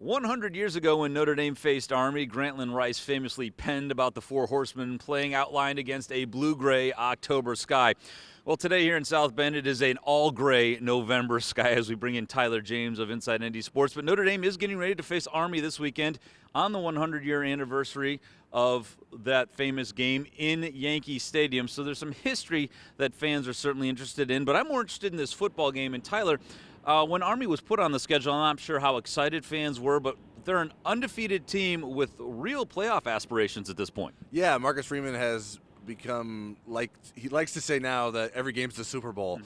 100 years ago when Notre Dame faced Army, Grantland Rice famously penned about the Four Horsemen playing outlined against a blue-gray October sky. Well, today here in South Bend, it is an all-gray November sky as we bring in Tyler James of Inside ND Sports. But Notre Dame is getting ready to face Army this weekend on the 100-year anniversary of that famous game in Yankee Stadium. So there's some history that fans are certainly interested in. But I'm more interested in this football game. And Tyler, when Army was put on the schedule, I'm not sure how excited fans were, but they're an undefeated team with real playoff aspirations at this point. Yeah, Marcus Freeman has become, like he likes to say now, that every game's the Super Bowl.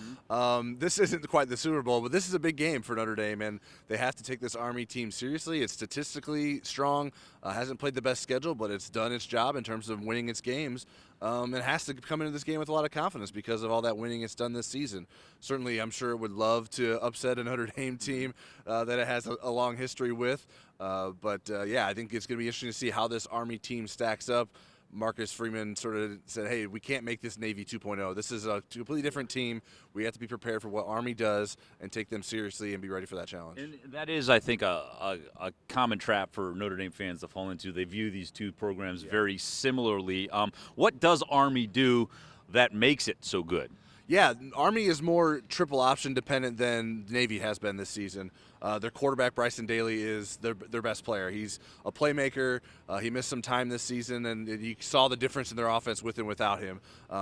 This isn't quite the Super Bowl, but this is a big game for Notre Dame, and they have to take this Army team seriously. It's statistically strong, hasn't played the best schedule, but it's done its job in terms of winning its games. It has to come into this game with a lot of confidence because of all that winning it's done this season. Certainly, I'm sure it would love to upset a Notre Dame team that it has a long history with. Yeah, I think it's going to be interesting to see how this Army team stacks up. Marcus Freeman sort of said, hey, we can't make this Navy 2.0. This is a completely different team. We have to be prepared for what Army does and take them seriously and be ready for that challenge. And that is, I think, a common trap for Notre Dame fans to fall into. They view these two programs very similarly. What does Army do that makes it so good? Yeah, Army is more triple option dependent than Navy has been this season. Their quarterback, Bryson Daly, is their best player. He's a playmaker. He missed some time this season, and you saw the difference in their offense with and without him.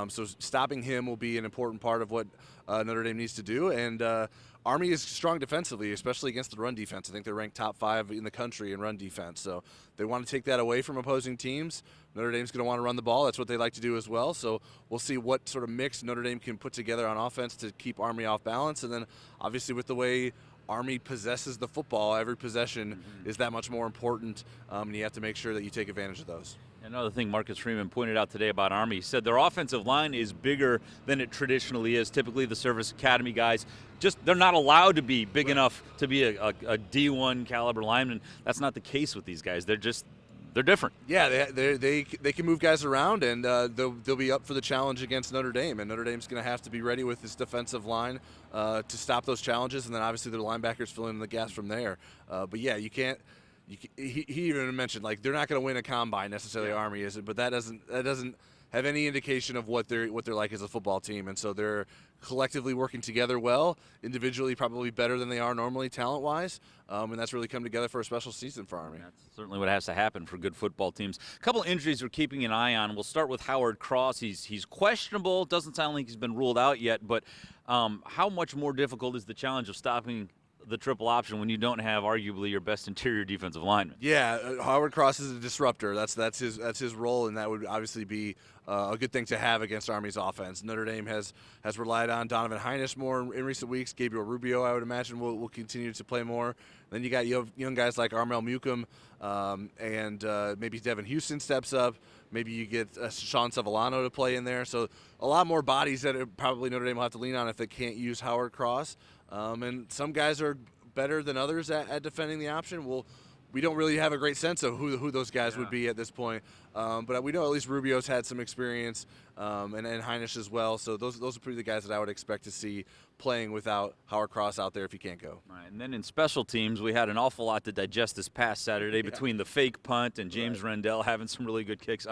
So stopping him will be an important part of what Notre Dame needs to do. And Army is strong defensively, especially against the run defense. I think they're ranked top 5 in the country in run defense. So they want to take that away from opposing teams. Notre Dame's going to want to run the ball. That's what they like to do as well. So we'll see what sort of mix Notre Dame can put together on offense to keep Army off balance. And then obviously with the way Army possesses the football, every possession is that much more important, and you have to make sure that you take advantage of those. Another thing Marcus Freeman pointed out today about Army, he said their offensive line is bigger than it traditionally is. Typically the Service Academy guys, they're not allowed to be big enough to be a D1 caliber lineman. That's not the case with these guys. They're different. Yeah, they can move guys around, and they'll be up for the challenge against Notre Dame. And Notre Dame's going to have to be ready with this defensive line to stop those challenges, and then obviously their linebackers fill in the gaps from there. But yeah, you can't. He even mentioned, like, they're not going to win a combine necessarily. Army isn't, but that doesn't have any indication of what they're like as a football team. And so they're collectively working together well, individually probably better than they are normally talent-wise, and that's really come together for a special season for Army. That's certainly what has to happen for good football teams. A couple injuries we're keeping an eye on. We'll start with Howard Cross. He's questionable. Doesn't sound like he's been ruled out yet, but how much more difficult is the challenge of stopping the triple option when you don't have arguably your best interior defensive lineman? Yeah, Howard Cross is a disruptor. That's his role, and that would obviously be a good thing to have against Army's offense. Notre Dame has relied on Donovan Hinish more in recent weeks. Gabriel Rubio, I would imagine, will continue to play more. Then you got young guys like Armel Mucum, and maybe Devin Houston steps up. Maybe you get Sean Sevillano to play in there. So a lot more bodies that probably Notre Dame will have to lean on if they can't use Howard Cross. And some guys are better than others at defending the option. We don't really have a great sense of who those guys would be at this point. But we know at least Rubio's had some experience, and Hinish as well. So those are pretty the guys that I would expect to see playing without Howard Cross out there if he can't go. All right, and then in special teams, we had an awful lot to digest this past Saturday between the fake punt and James Rendell having some really good kicks.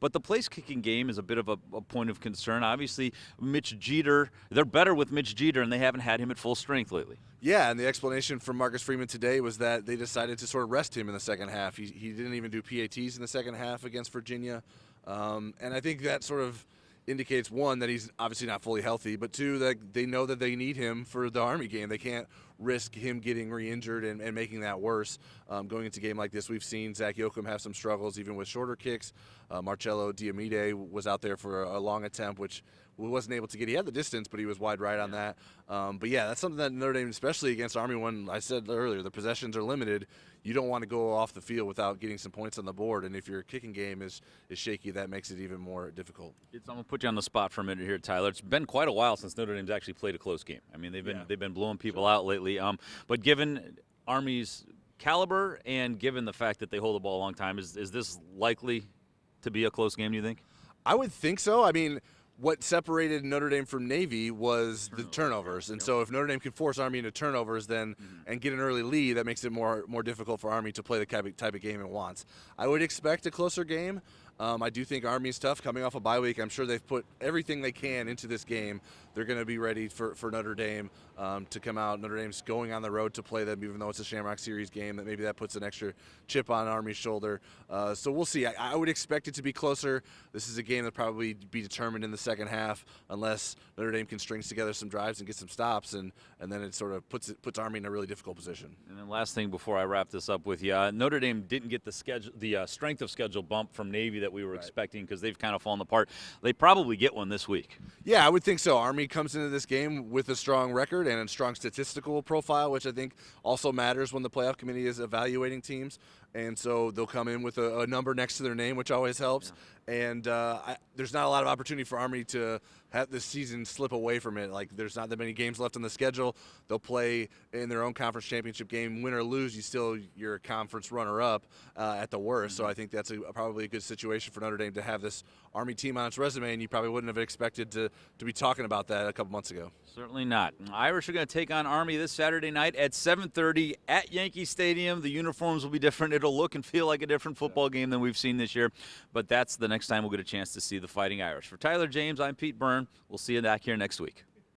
But the place kicking game is a bit of a point of concern. Obviously, Mitch Jeter, they're better with Mitch Jeter, and they haven't had him at full strength lately. Yeah, and the explanation from Marcus Freeman today was that they decided to sort of rest him in the second half. He didn't even do PATs in the second half against Virginia. And I think that sort of indicates, one, that he's obviously not fully healthy, but two, that they know that they need him for the Army game. They can't risk him getting re-injured and making that worse. Going into a game like this, we've seen Zach Yoakum have some struggles even with shorter kicks. Marcello Diomede was out there for a long attempt, which we wasn't able to get. He had the distance, but he was wide right on that. But yeah, that's something that Notre Dame, especially against Army, when I said earlier, the possessions are limited. You don't want to go off the field without getting some points on the board, and if your kicking game is shaky, that makes it even more difficult. I'm going to put you on the spot for a minute here, Tyler. It's been quite a while since Notre Dame's actually played a close game. I mean, they've been blowing people out lately. But given Army's caliber and given the fact that they hold the ball a long time, is this likely to be a close game, do you think? I would think so. I mean, what separated Notre Dame from Navy was the turnovers. And so if Notre Dame can force Army into turnovers then and get an early lead, that makes it more difficult for Army to play the type of game it wants. I would expect a closer game. I do think Army's tough coming off a bye week. I'm sure they've put everything they can into this game. They're going to be ready for Notre Dame to come out. Notre Dame's going on the road to play them, even though it's a Shamrock Series game. That maybe that puts an extra chip on Army's shoulder. So we'll see. I would expect it to be closer. This is a game that probably be determined in the second half, unless Notre Dame can string together some drives and get some stops, and then it sort of puts Army in a really difficult position. And then last thing before I wrap this up with you, Notre Dame didn't get the strength of schedule bump from Navy that we were expecting, because they've kind of fallen apart. They probably get one this week. Yeah, I would think so. Army comes into this game with a strong record and a strong statistical profile, which I think also matters when the playoff committee is evaluating teams. And so they'll come in with a number next to their name, which always helps. Yeah. And there's not a lot of opportunity for Army to have this season slip away from it. Like, there's not that many games left on the schedule. They'll play in their own conference championship game. Win or lose, you're a conference runner-up at the worst. So I think that's probably a good situation for Notre Dame to have this Army team on its resume, and you probably wouldn't have expected to be talking about that a couple months ago. Certainly not. Irish are going to take on Army this Saturday night at 7:30 at Yankee Stadium. The uniforms will be different. It'll look and feel like a different football game than we've seen this year, but that's the next time we'll get a chance to see the Fighting Irish. For Tyler James, I'm Pete Byrne. We'll see you back here next week.